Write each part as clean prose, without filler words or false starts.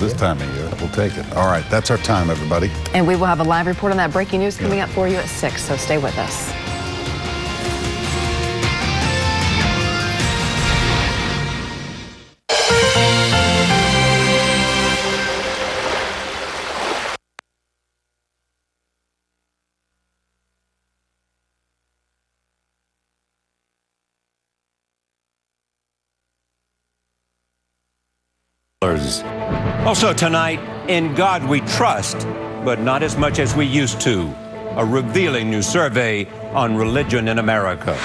this time of year. We'll take it. All right, that's our time, everybody. And we will have a live report on that breaking news coming up for you at 6, so stay with us. Also tonight, in God we trust, but not as much as we used to. A revealing new survey on religion in America.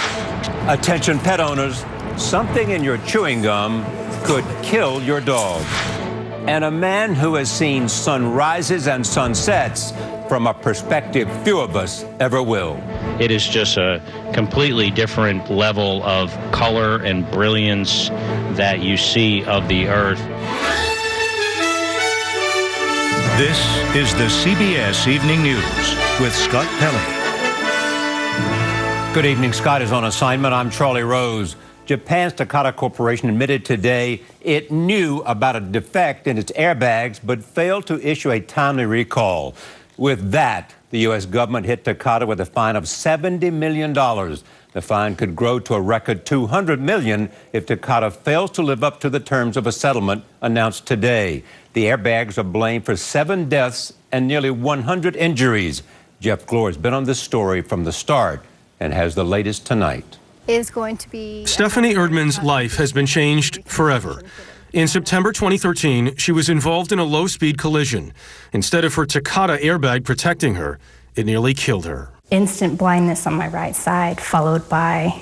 Attention pet owners, something in your chewing gum could kill your dog. And a man who has seen sunrises and sunsets from a perspective few of us ever will. It is just a completely different level of color and brilliance that you see of the earth. This is the CBS Evening News with Scott Pelley. Good evening. Scott is on assignment. I'm Charlie Rose. Japan's Takata Corporation admitted today it knew about a defect in its airbags but failed to issue a timely recall. With that, the U.S. government hit Takata with a fine of $70 million. The fine could grow to a record $200 million if Takata fails to live up to the terms of a settlement announced today. The airbags are blamed for 7 deaths and nearly 100 injuries. Jeff Glore has been on this story from the start and has the latest tonight. Is going to be Stephanie Erdman's life has been changed forever. In September 2013, she was involved in a low-speed collision. Instead of her Takata airbag protecting her, it nearly killed her. instant blindness on my right side, followed by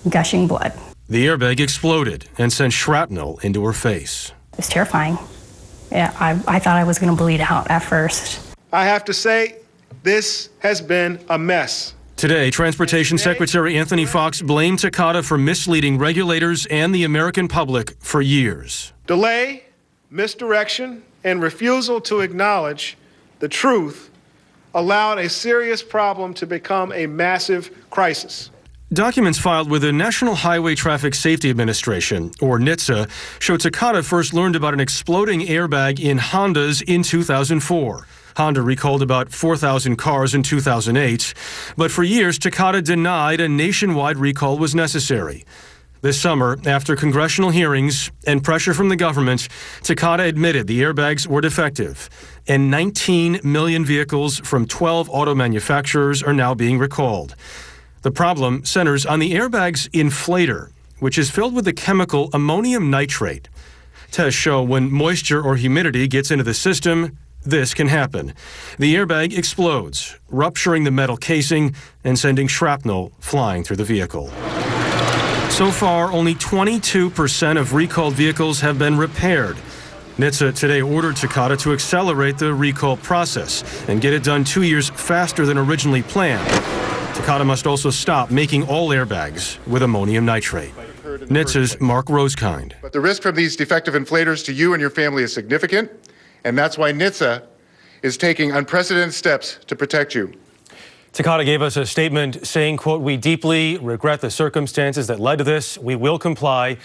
gushing blood. The airbag exploded and sent shrapnel into her face. It was terrifying. Yeah, I thought I was going to bleed out at first. I have to say, this has been a mess. Today, Transportation Secretary Anthony Foxx blamed Takata for misleading regulators and the American public for years. Delay, misdirection, and refusal to acknowledge the truth allowed a serious problem to become a massive crisis. Documents filed with the National Highway Traffic Safety Administration, or NHTSA, show Takata first learned about an exploding airbag in Hondas in 2004. Honda recalled about 4,000 cars in 2008, but for years Takata denied a nationwide recall was necessary. This summer, after congressional hearings and pressure from the government, Takata admitted the airbags were defective, and 19 million vehicles from 12 auto manufacturers are now being recalled. The problem centers on the airbag's inflator, which is filled with the chemical ammonium nitrate. Tests show when moisture or humidity gets into the system, this can happen. The airbag explodes, rupturing the metal casing and sending shrapnel flying through the vehicle. So far, only 22% of recalled vehicles have been repaired. NHTSA today ordered Takata to accelerate the recall process and get it done 2 years faster than originally planned. Takata must also stop making all airbags with ammonium nitrate. NHTSA's Mark Rosekind. But the risk from these defective inflators to you and your family is significant, and that's why NHTSA is taking unprecedented steps to protect you. Takata gave us a statement saying, quote, "We deeply regret the circumstances that led to this. We will comply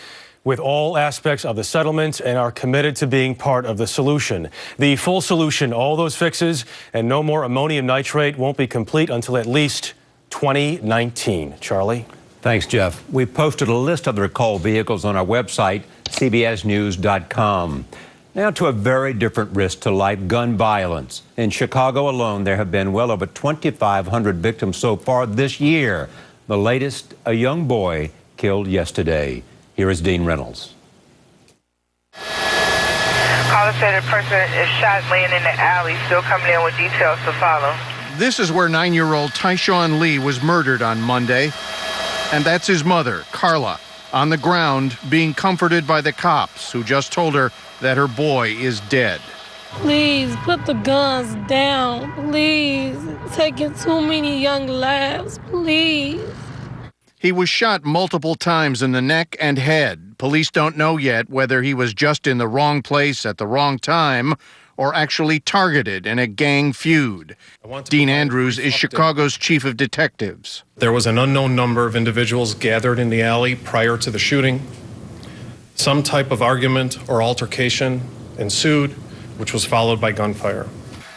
with all aspects of the settlement and are committed to being part of the solution. The full solution, all those fixes, and no more ammonium nitrate won't be complete until at least 2019. Charlie? Thanks, Jeff. We've posted a list of the recalled vehicles on our website, cbsnews.com. Now to a very different risk to life, gun violence. In Chicago alone, there have been well over 2,500 victims so far this year. The latest, a young boy killed yesterday. Here is Dean Reynolds. Caller said a person is shot laying in the alley, still coming in with details to follow. This is where 9-year-old Tyshawn Lee was murdered on Monday. And that's his mother, Carla, on the ground being comforted by the cops who just told her that her boy is dead. Please put the guns down, please. It's taking too many young lives, please. He was shot multiple times in the neck and head. Police don't know yet whether he was just in the wrong place at the wrong time or actually targeted in a gang feud. Dean Andrews is Chicago's chief of detectives. There was an unknown number of individuals gathered in the alley prior to the shooting. Some type of argument or altercation ensued, which was followed by gunfire.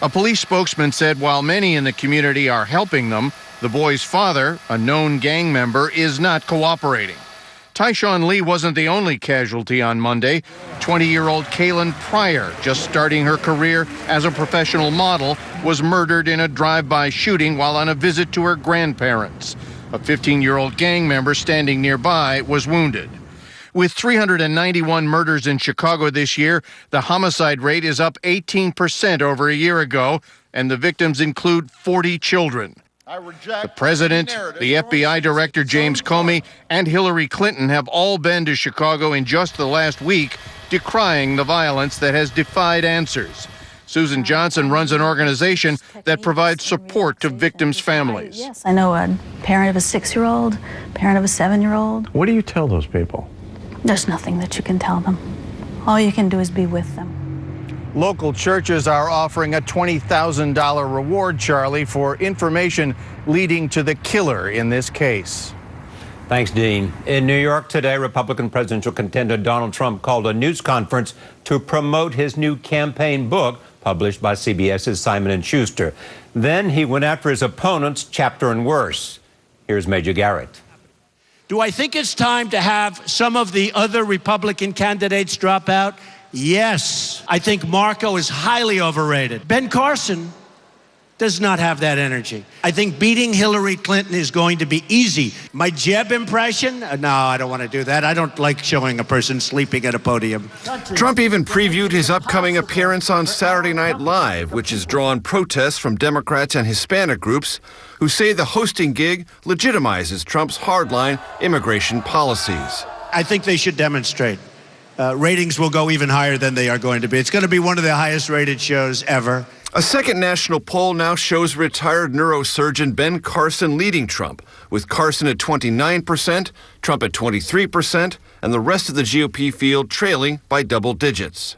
A police spokesman said while many in the community are helping them, the boy's father, a known gang member, is not cooperating. Tyshawn Lee wasn't the only casualty on Monday. 20-year-old Kaylin Pryor, just starting her career as a professional model, was murdered in a drive-by shooting while on a visit to her grandparents. A 15-year-old gang member standing nearby was wounded. With 391 murders in Chicago this year, the homicide rate is up 18% over a year ago, and the victims include 40 children. The president, the FBI director James Comey, and Hillary Clinton have all been to Chicago in just the last week, decrying the violence that has defied answers. Susan Johnson runs an organization that provides support to victims' families. Yes, I know a parent of a 6-year-old, parent of a 7-year-old. What do you tell those people? There's nothing that you can tell them. All you can do is be with them. Local churches are offering a $20,000 reward, Charlie, for information leading to the killer in this case. Thanks, Dean. In New York today, Republican presidential contender Donald Trump called a news conference to promote his new campaign book, published by CBS's Simon & Schuster. Then he went after his opponent's chapter and verse. Here's Major Garrett. Do I think it's time to have some of the other Republican candidates drop out? Yes. I think Marco is highly overrated. Ben Carson does not have that energy. I think beating Hillary Clinton is going to be easy. My Jeb impression? No, I don't want to do that. I don't like showing a person sleeping at a podium. Trump even previewed his upcoming appearance on Saturday Night Live, which has drawn protests from Democrats and Hispanic groups who say the hosting gig legitimizes Trump's hardline immigration policies. I think they should demonstrate. Ratings will go even higher than they are going to be. It's going to be one of the highest rated shows ever. A second national poll now shows retired neurosurgeon Ben Carson leading Trump, with Carson at 29%, Trump at 23%, and the rest of the GOP field trailing by double digits.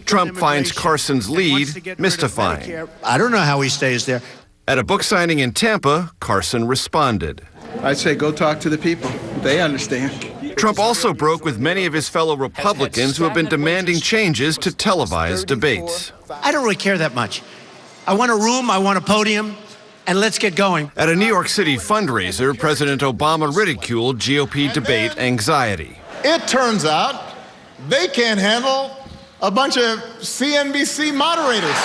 Trump finds Carson's lead mystifying. I don't know how he stays there. At a book signing in Tampa, Carson responded. I'd say go talk to the people. They understand. Trump also broke with many of his fellow Republicans who have been demanding changes to televised debates. I don't really care that much. I want a room, I want a podium, and let's get going. At a New York City fundraiser, President Obama ridiculed GOP debate anxiety. It turns out they can't handle a bunch of CNBC moderators.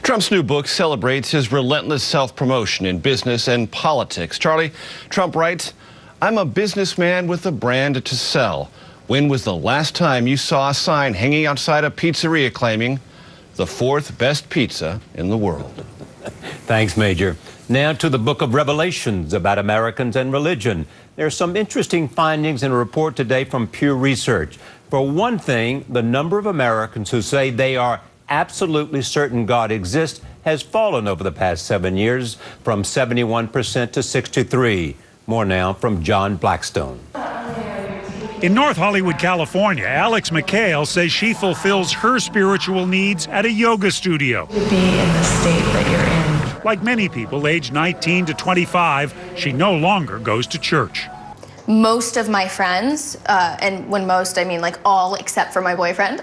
Trump's new book celebrates his relentless self-promotion in business and politics. Charlie, Trump writes, "I'm a businessman with a brand to sell. When was the last time you saw a sign hanging outside a pizzeria claiming the 4th best pizza in the world?" Thanks, Major. Now to the book of Revelations about Americans and religion. There are some interesting findings in a report today from Pew Research. For one thing, the number of Americans who say they are absolutely certain God exists has fallen over the past 7 years from 71% to 63%. More now from John Blackstone. In North Hollywood, California, Alex McHale says she fulfills her spiritual needs at a yoga studio. To be in the state that you're in. Like many people aged 19 to 25, she no longer goes to church. Most of my friends, and when most, I mean like all except for my boyfriend,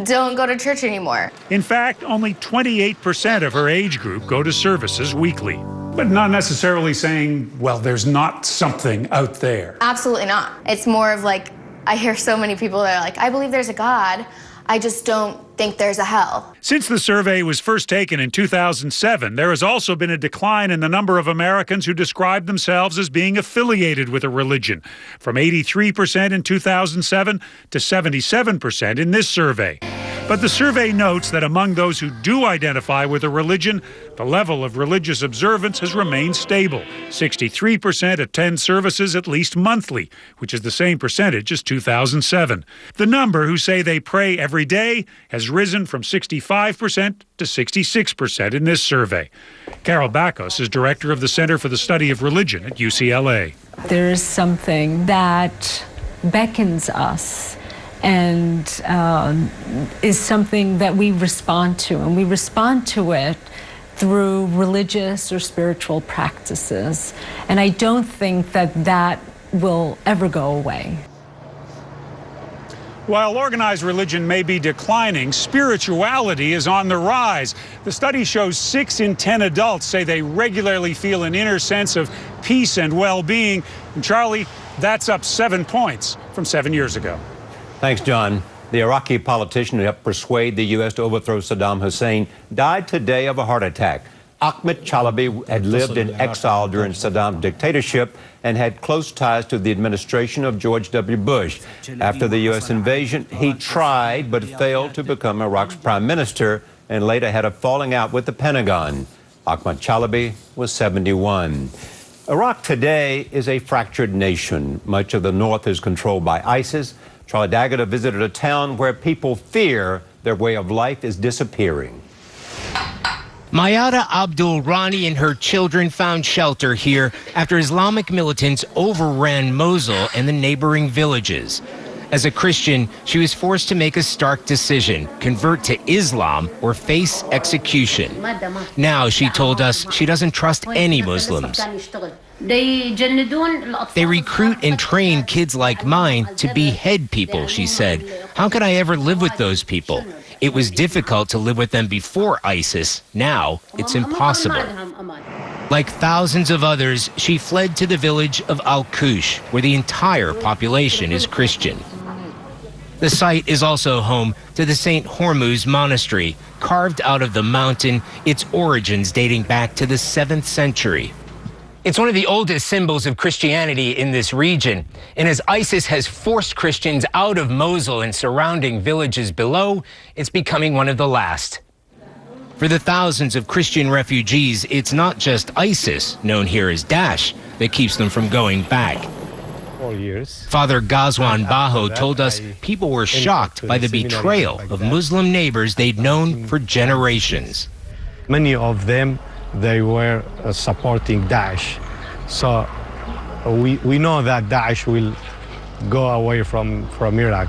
don't go to church anymore. In fact, only 28% of her age group go to services weekly. But not necessarily saying, well, there's not something out there. Absolutely not. It's more of like, I hear so many people that are like, I believe there's a God, I just don't think there's a hell. Since the survey was first taken in 2007, there has also been a decline in the number of Americans who describe themselves as being affiliated with a religion, from 83% in 2007 to 77% in this survey. But the survey notes that among those who do identify with a religion, the level of religious observance has remained stable. 63% attend services at least monthly, which is the same percentage as 2007. The number who say they pray every day has risen from 65% to 66% in this survey. Carol Bacos is director of the Center for the Study of Religion at UCLA. There is something that beckons us and is something that we respond to, and we respond to it through religious or spiritual practices. And I don't think that that will ever go away. While organized religion may be declining, spirituality is on the rise. The study shows 6 in 10 adults say they regularly feel an inner sense of peace and well-being. And Charlie, that's up 7 points from 7 years ago. Thanks, John. The Iraqi politician who helped persuade the U.S. to overthrow Saddam Hussein died today of a heart attack. Ahmed Chalabi had lived in exile during Saddam's dictatorship and had close ties to the administration of George W. Bush. After the U.S. invasion, he tried but failed to become Iraq's prime minister and later had a falling out with the Pentagon. Ahmed Chalabi was 71. Iraq today is a fractured nation. Much of the north is controlled by ISIS. Charlie Daggett visited a town where people fear their way of life is disappearing. Mayada Abdul Rani and her children found shelter here after Islamic militants overran Mosul and the neighboring villages. As a Christian, she was forced to make a stark decision: convert to Islam or face execution. Now, she told us, she doesn't trust any Muslims. They recruit and train kids like mine to behead people, she said. How could I ever live with those people? It was difficult to live with them before ISIS. Now, it's impossible. Like thousands of others, she fled to the village of Al-Kush, where the entire population is Christian. The site is also home to the St. Hormuz Monastery, carved out of the mountain, its origins dating back to the 7th century. It's one of the oldest symbols of Christianity in this region. And as ISIS has forced Christians out of Mosul and surrounding villages below, it's becoming one of the last. For the thousands of Christian refugees, it's not just ISIS, known here as Daesh, that keeps them from going back. Father Ghazwan Baho told us people were shocked by the betrayal of Muslim neighbors they'd known for generations. Many of them, they were supporting Daesh. So we know that Daesh will go away from Iraq,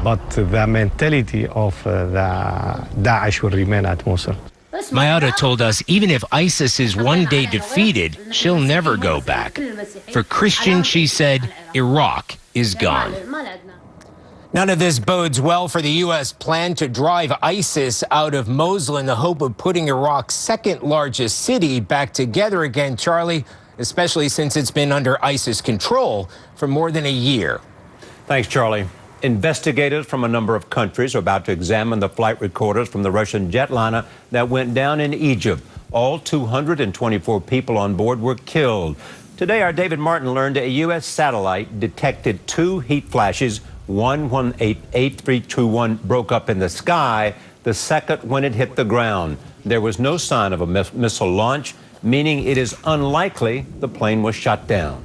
but the mentality of the Daesh will remain at Mosul. Mayada told us even if ISIS is one day defeated, she'll never go back. For Christians, she said, Iraq is gone. None of this bodes well for the U.S. plan to drive ISIS out of Mosul in the hope of putting Iraq's second largest city back together again, Charlie, especially since it's been under ISIS control for more than a year. Thanks, Charlie. Investigators from a number of countries are about to examine the flight recorders from the Russian jetliner that went down in Egypt. All 224 people on board were killed. Today, our David Martin learned a U.S. satellite detected 2 heat flashes, one when 8321 broke up in the sky, the second when it hit the ground. There was no sign of a missile launch, meaning it is unlikely the plane was shot down.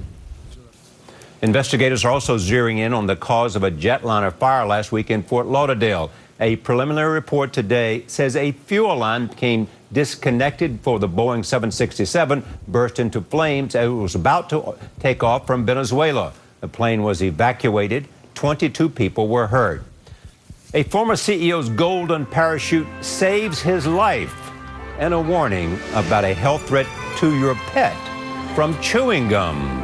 Investigators are also zeroing in on the cause of a jetliner fire last week in Fort Lauderdale. A preliminary report today says a fuel line became disconnected for the Boeing 767, burst into flames as it was about to take off from Venezuela. The plane was evacuated. 22 people were hurt. A former CEO's golden parachute saves his life. And a warning about a health threat to your pet from chewing gum.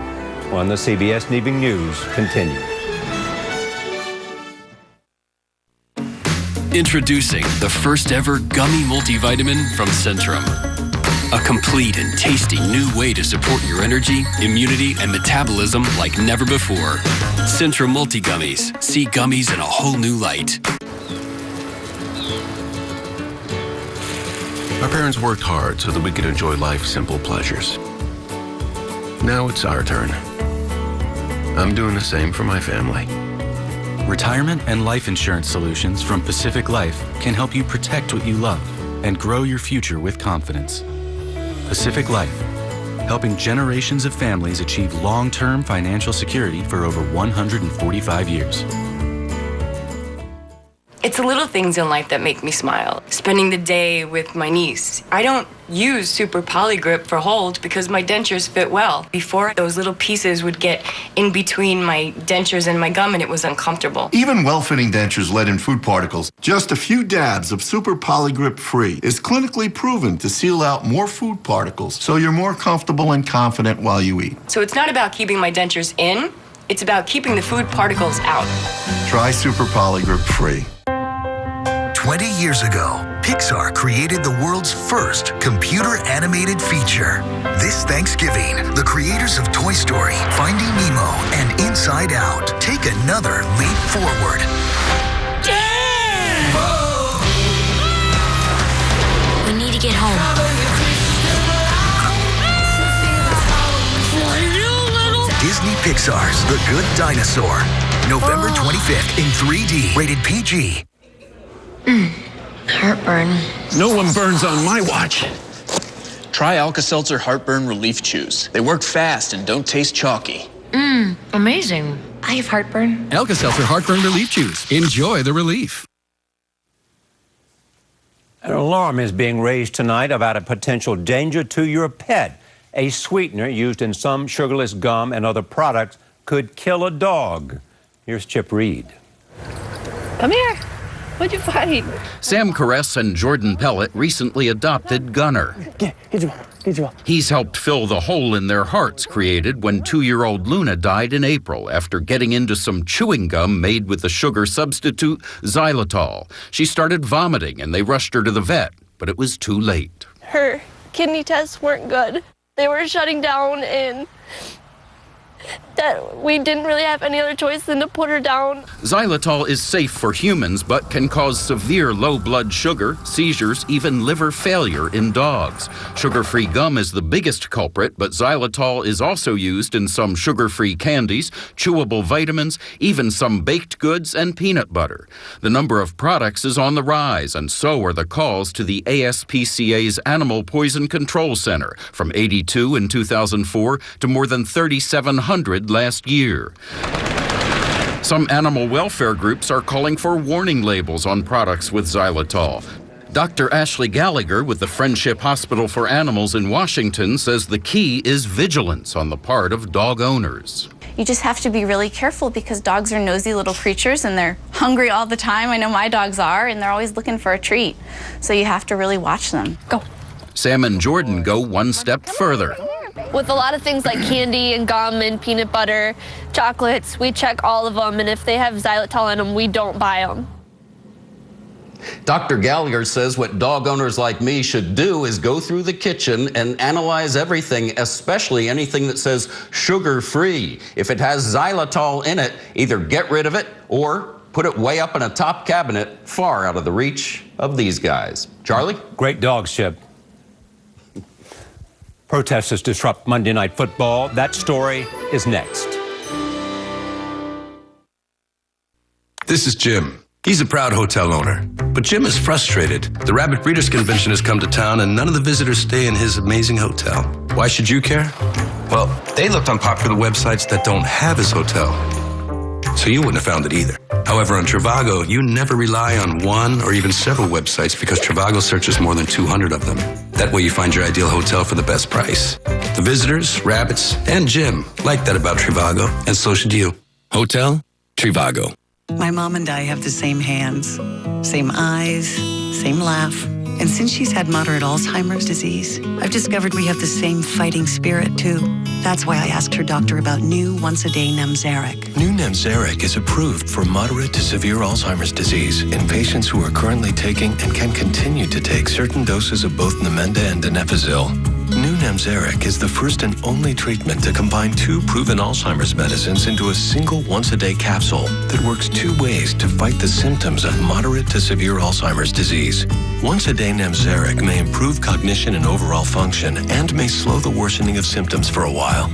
On the CBS Evening News continues. Introducing the first ever gummy multivitamin from Centrum. A complete and tasty new way to support your energy, immunity, and metabolism like never before. Centrum Multi-Gummies. See gummies in a whole new light. Our parents worked hard so that we could enjoy life's simple pleasures. Now it's our turn. I'm doing the same for my family. Retirement and life insurance solutions from Pacific Life can help you protect what you love and grow your future with confidence. Pacific Life, helping generations of families achieve long-term financial security for over 145 years. It's the little things in life that make me smile. Spending the day with my niece. I don't use Super Polygrip for hold because my dentures fit well. Before, those little pieces would get in between my dentures and my gum and it was uncomfortable. Even well-fitting dentures let in food particles. Just a few dabs of Super Polygrip Free is clinically proven to seal out more food particles so you're more comfortable and confident while you eat. So it's not about keeping my dentures in, It's about keeping the food particles out. Try Super Polygrip Free. 20 years ago, Pixar created the world's first computer-animated feature. This Thanksgiving, the creators of Toy Story, Finding Nemo, and Inside Out take another leap forward. We need to get home. Disney Pixar's The Good Dinosaur. November 25th in 3D. Rated PG. Heartburn. No one burns on my watch. Try Alka-Seltzer Heartburn Relief Chews. They work fast and don't taste chalky. Amazing. I have heartburn. Alka-Seltzer Heartburn Relief Chews. Enjoy the relief. An alarm is being raised tonight about a potential danger to your pet. A sweetener used in some sugarless gum and other products could kill a dog. Here's Chip Reed. Come here. What'd you find? Sam Caress and Jordan Pellet recently adopted Gunner. He's helped fill the hole in their hearts created when 2-year-old Luna died in April after getting into some chewing gum made with the sugar substitute xylitol. She started vomiting and they rushed her to the vet, but it was too late. Her kidney tests weren't good. They were shutting down, and that we didn't really have any other choice than to put her down. Xylitol is safe for humans, but can cause severe low blood sugar, seizures, even liver failure in dogs. Sugar-free gum is the biggest culprit, but xylitol is also used in some sugar-free candies, chewable vitamins, even some baked goods and peanut butter. The number of products is on the rise, and so are the calls to the ASPCA's Animal Poison Control Center, from 82 in 2004 to more than 3,700 last year. Some animal welfare groups are calling for warning labels on products with xylitol. Dr. Ashley Gallagher with the Friendship Hospital for Animals in Washington says the key is vigilance on the part of dog owners. You just have to be really careful because dogs are nosy little creatures and they're hungry all the time. I know my dogs are, and they're always looking for a treat. So you have to really watch them. Go. Sam and Jordan go one step further. With a lot of things like candy and gum and peanut butter, chocolates, we check all of them, and if they have xylitol in them, we don't buy them. Dr. Gallagher says what dog owners like me should do is go through the kitchen and analyze everything, especially anything that says sugar-free. If it has xylitol in it, either get rid of it or put it way up in a top cabinet, far out of the reach of these guys. Charlie? Great dogs, Chip. Protesters disrupt Monday Night Football. That story is next. This is Jim. He's a proud hotel owner. But Jim is frustrated. The Rabbit Breeders' Convention has come to town and none of the visitors stay in his amazing hotel. Why should you care? Well, they looked on popular websites that don't have his hotel. So you wouldn't have found it either. However, on Trivago, you never rely on one or even several websites because Trivago searches more than 200 of them. That way you find your ideal hotel for the best price. The visitors, rabbits, and Jim like that about Trivago, and so should you. Hotel Trivago. My mom and I have the same hands, same eyes, same laugh. And since she's had moderate Alzheimer's disease, I've discovered we have the same fighting spirit, too. That's why I asked her doctor about new once-a-day Nemzaric. New Nemzaric is approved for moderate to severe Alzheimer's disease in patients who are currently taking and can continue to take certain doses of both Namenda and donepezil. New Nemzaric is the first and only treatment to combine two proven Alzheimer's medicines into a single once-a-day capsule that works two ways to fight the symptoms of moderate to severe Alzheimer's disease. Once-a-day Nemzaric may improve cognition and overall function and may slow the worsening of symptoms for a while.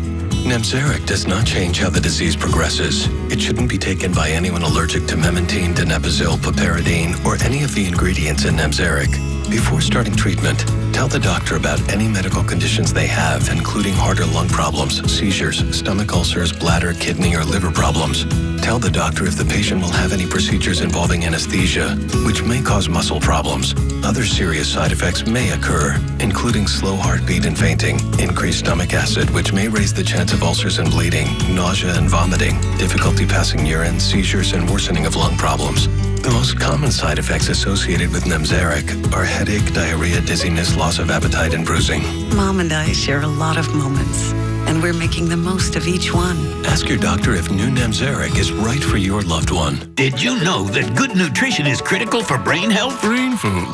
Nemzaric does not change how the disease progresses. It shouldn't be taken by anyone allergic to memantine, donepezil, piperidine, or any of the ingredients in Nemzaric. Before starting treatment, tell the doctor about any medical conditions they have, including heart or lung problems, seizures, stomach ulcers, bladder, kidney, or liver problems. Tell the doctor if the patient will have any procedures involving anesthesia, which may cause muscle problems. Other serious side effects may occur, including slow heartbeat and fainting, increased stomach acid, which may raise the chance of ulcers and bleeding, nausea and vomiting, difficulty passing urine, seizures, and worsening of lung problems. The most common side effects associated with Nemzaric are headache, diarrhea, dizziness, loss of appetite, and bruising. Mom and I share a lot of moments, and and we're making the most of each one. Ask your doctor if new Nemzaric is right for your loved one. Did you know that good nutrition is critical for brain health? Brain food.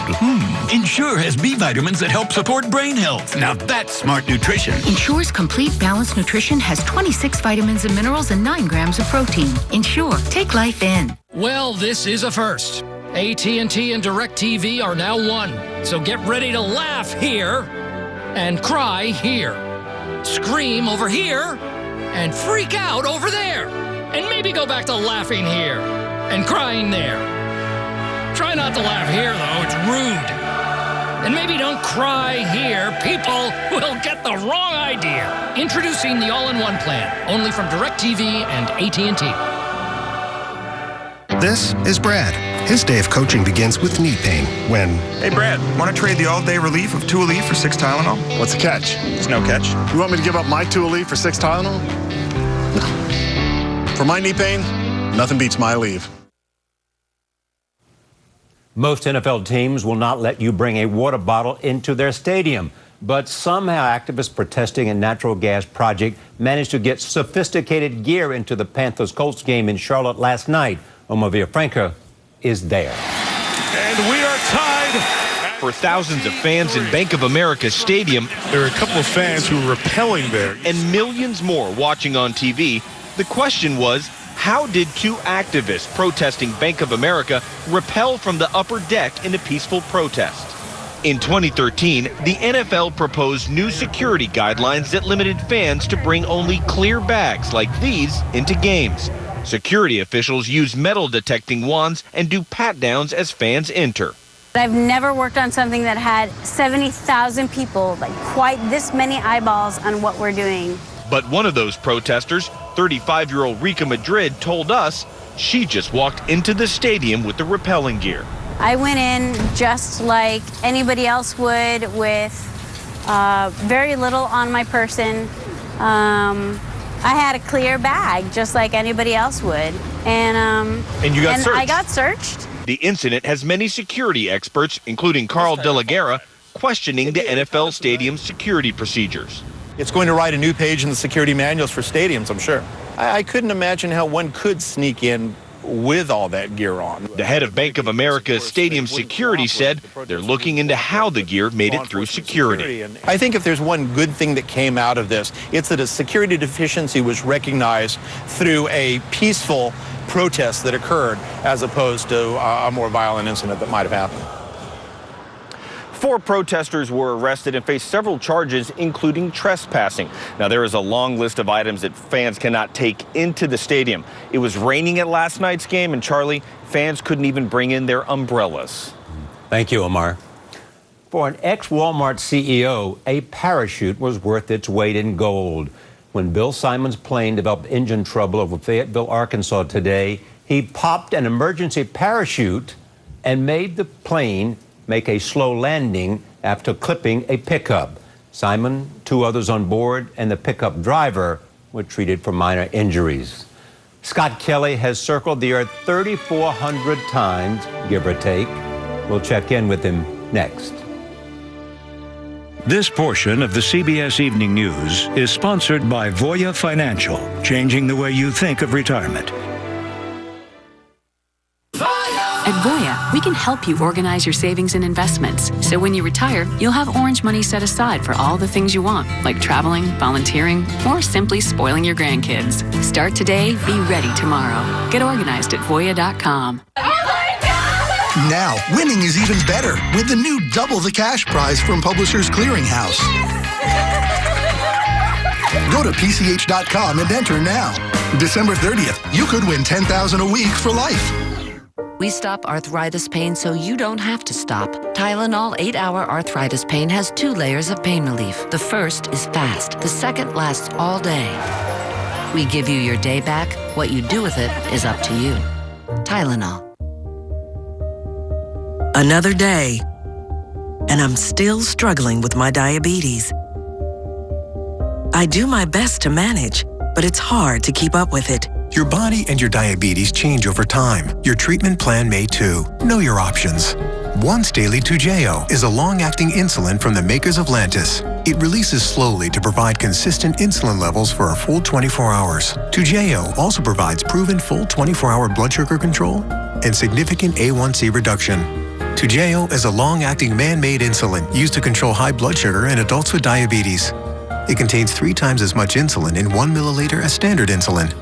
Ensure has B vitamins that help support brain health. Now that's smart nutrition. Ensure's complete balanced nutrition has 26 vitamins and minerals and 9 grams of protein. Ensure. Take life in. Well, this is a first. AT&T and DirecTV are now one. So get ready to laugh here and cry here. Scream over here and freak out over there. And maybe go back to laughing here and crying there. Try not to laugh here, though. It's rude. And maybe don't cry here. People will get the wrong idea. Introducing the all-in-one plan, only from DirecTV and AT&T. This is Brad. His day of coaching begins with knee pain when... Hey, Brad, want to trade the all-day relief of 2 Aleve for 6 Tylenol? What's the catch? There's no catch. You want me to give up my 2 Aleve for 6 Tylenol? No. For my knee pain, nothing beats my Aleve. Most NFL teams will not let you bring a water bottle into their stadium. But somehow activists protesting a natural gas project managed to get sophisticated gear into the Panthers-Colts game in Charlotte last night. Omar Villafranca is there. And we are tied. For thousands of fans in Bank of America Stadium, there are a couple of fans who are repelling there. And millions more watching on TV. The question was, how did 2 activists protesting Bank of America repel from the upper deck in a peaceful protest? In 2013, the NFL proposed new security guidelines that limited fans to bring only clear bags like these into games. Security officials use metal detecting wands and do pat-downs as fans enter. I've never worked on something that had 70,000 people, like quite this many eyeballs on what we're doing. But one of those protesters, 35-year-old Rika Madrid, told us she just walked into the stadium with the rappelling gear. I went in just like anybody else would with very little on my person. I had a clear bag just like anybody else would. And you got searched. I got searched. The incident has many security experts, including Carl De La Guerra, questioning the NFL stadium's security procedures. It's going to write a new page in the security manuals for stadiums, I'm sure. I couldn't imagine how one could sneak in with all that gear on. The head of Bank of America's stadium security said they're looking into how the gear made it through security. I think if there's one good thing that came out of this, it's that a security deficiency was recognized through a peaceful protest that occurred as opposed to a more violent incident that might have happened. 4 protesters were arrested and faced several charges, including trespassing. Now, there is a long list of items that fans cannot take into the stadium. It was raining at last night's game, and Charlie, fans couldn't even bring in their umbrellas. Thank you, Omar. For an ex-Walmart CEO, a parachute was worth its weight in gold. When Bill Simon's plane developed engine trouble over Fayetteville, Arkansas today, he popped an emergency parachute and made the plane make a slow landing after clipping a pickup. Simon, 2 others on board, and the pickup driver were treated for minor injuries. Scott Kelly has circled the Earth 3,400 times, give or take. We'll check in with him next. This portion of the CBS Evening News is sponsored by Voya Financial, changing the way you think of retirement. At Voya, we can help you organize your savings and investments. So when you retire, you'll have orange money set aside for all the things you want, like traveling, volunteering, or simply spoiling your grandkids. Start today, be ready tomorrow. Get organized at Voya.com. Now, winning is even better with the new Double the Cash prize from Publishers Clearinghouse. Go to PCH.com and enter now. December 30th, you could win $10,000 a week for life. We stop arthritis pain so you don't have to stop. Tylenol 8-Hour Arthritis Pain has 2 layers of pain relief. The first is fast. The second lasts all day. We give you your day back. What you do with it is up to you. Tylenol. Another day, and I'm still struggling with my diabetes. I do my best to manage, but it's hard to keep up with it. Your body and your diabetes change over time. Your treatment plan may too. Know your options. Once Daily Toujeo is a long-acting insulin from the makers of Lantus. It releases slowly to provide consistent insulin levels for a full 24 hours. Toujeo also provides proven full 24-hour blood sugar control and significant A1C reduction. Toujeo is a long-acting man-made insulin used to control high blood sugar in adults with diabetes. It contains 3 times as much insulin in 1 milliliter as standard insulin.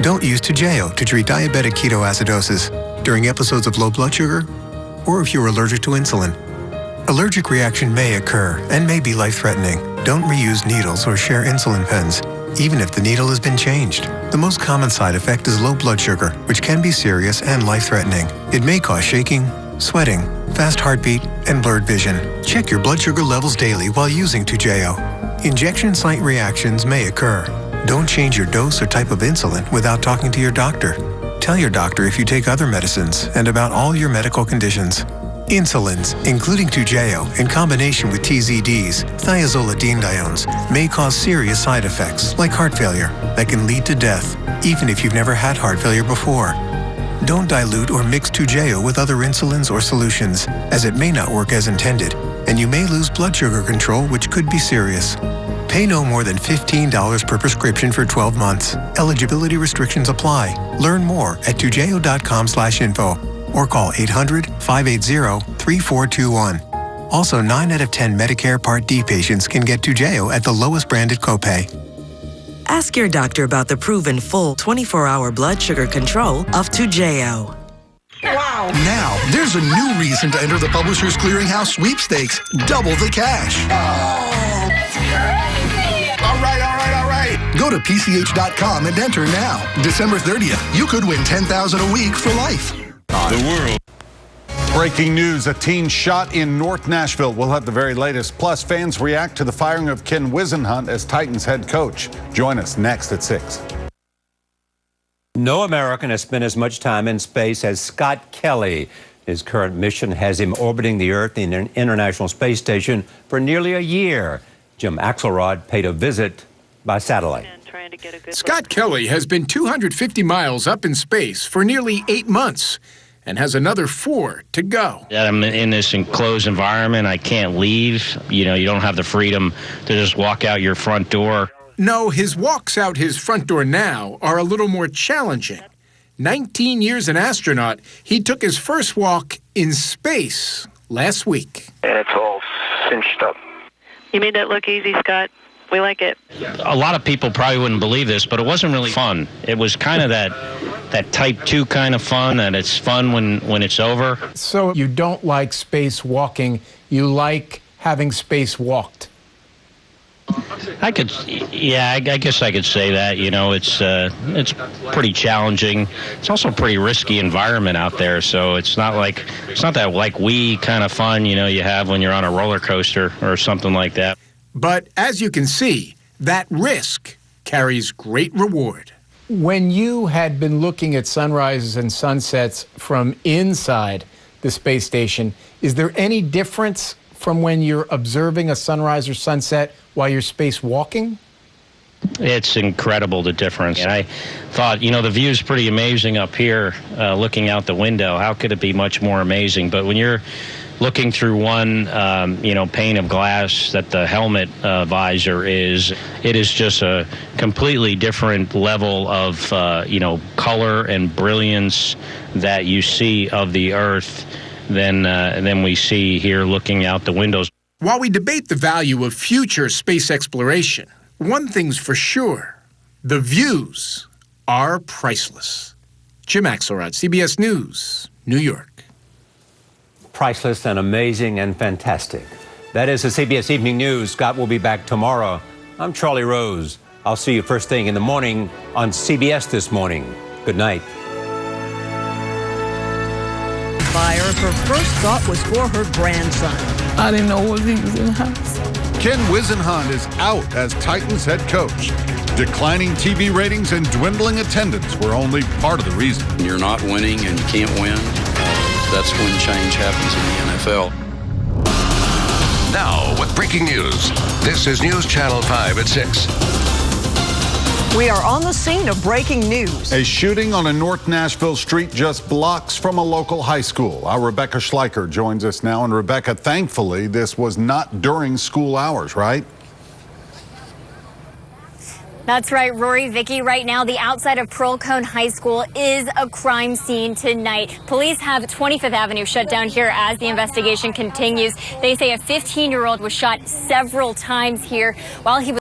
Don't use Toujeo to treat diabetic ketoacidosis during episodes of low blood sugar or if you're allergic to insulin. Allergic reaction may occur and may be life-threatening. Don't reuse needles or share insulin pens, even if the needle has been changed. The most common side effect is low blood sugar, which can be serious and life-threatening. It may cause shaking, sweating, fast heartbeat, and blurred vision. Check your blood sugar levels daily while using Toujeo. Injection site reactions may occur. Don't change your dose or type of insulin without talking to your doctor. Tell your doctor if you take other medicines and about all your medical conditions. Insulins, including Toujeo, in combination with TZDs, thiazolidinediones, may cause serious side effects like heart failure that can lead to death, even if you've never had heart failure before. Don't dilute or mix Toujeo with other insulins or solutions, as it may not work as intended, and you may lose blood sugar control, which could be serious. Pay no more than $15 per prescription for 12 months. Eligibility restrictions apply. Learn more at toujeo.com/info or call 800-580-3421. Also, 9 out of 10 Medicare Part D patients can get Toujeo at the lowest branded copay. Ask your doctor about the proven full 24-hour blood sugar control of Toujeo. Wow. Now, there's a new reason to enter the Publishers Clearinghouse sweepstakes. Double the cash. Oh, that's crazy. All right. Go to PCH.com and enter now. December 30th, you could win $10,000 a week for life. The world. Breaking news, a teen shot in North Nashville. We'll have the very latest. Plus, fans react to the firing of Ken Whisenhunt as Titans head coach. Join us next at 6. No American has spent as much time in space as Scott Kelly. His current mission has him orbiting the Earth in an International Space Station for nearly a year. Jim Axelrod paid a visit by satellite. Scott Kelly has been 250 miles up in space for nearly 8 months and has another 4 to go. I'm in this enclosed environment. I can't leave. You don't have the freedom to just walk out your front door. No, his walks out his front door now are a little more challenging. 19 years an astronaut, he took his first walk in space last week. And it's all cinched up. You made that look easy, Scott. We like it. A lot of people probably wouldn't believe this, but it wasn't really fun. It was kind of that type 2 kind of fun, and it's fun when it's over. So you don't like space walking, you like having space walked? I guess I could say that. It's pretty challenging. It's also a pretty risky environment out there, so it's not that like wee kind of fun, you have when you're on a roller coaster or something like that. But as you can see, that risk carries great reward. When you had been looking at sunrises and sunsets from inside the space station, is there any difference from when you're observing a sunrise or sunset while you're spacewalking? It's incredible, the difference. And I thought, the view's pretty amazing up here, looking out the window. How could it be much more amazing? But when you're looking through one, pane of glass that the helmet visor is, it is just a completely different level of, color and brilliance that you see of the Earth than we see here looking out the windows. While we debate the value of future space exploration, one thing's for sure, the views are priceless. Jim Axelrod, CBS News, New York. Priceless and amazing and fantastic. That is the CBS Evening News. Scott will be back tomorrow. I'm Charlie Rose. I'll see you first thing in the morning on CBS This Morning. Good night. Buyer, her first thought was for her grandson. I didn't know what he was in the house. Ken Whisenhunt is out as Titans head coach. Declining TV ratings and dwindling attendance were only part of the reason. You're not winning and you can't win. That's when change happens in the NFL. Now, with breaking news, this is News Channel 5 at 6. We are on the scene of breaking news. A shooting on a North Nashville street just blocks from a local high school. Our Rebecca Schleicher joins us now. And Rebecca, thankfully, this was not during school hours, right? That's right, Rory, Vicky. Right now, the outside of Pearl-Cohn High School is a crime scene tonight. Police have 25th Avenue shut down here as the investigation continues. They say a 15-year-old was shot several times here while he was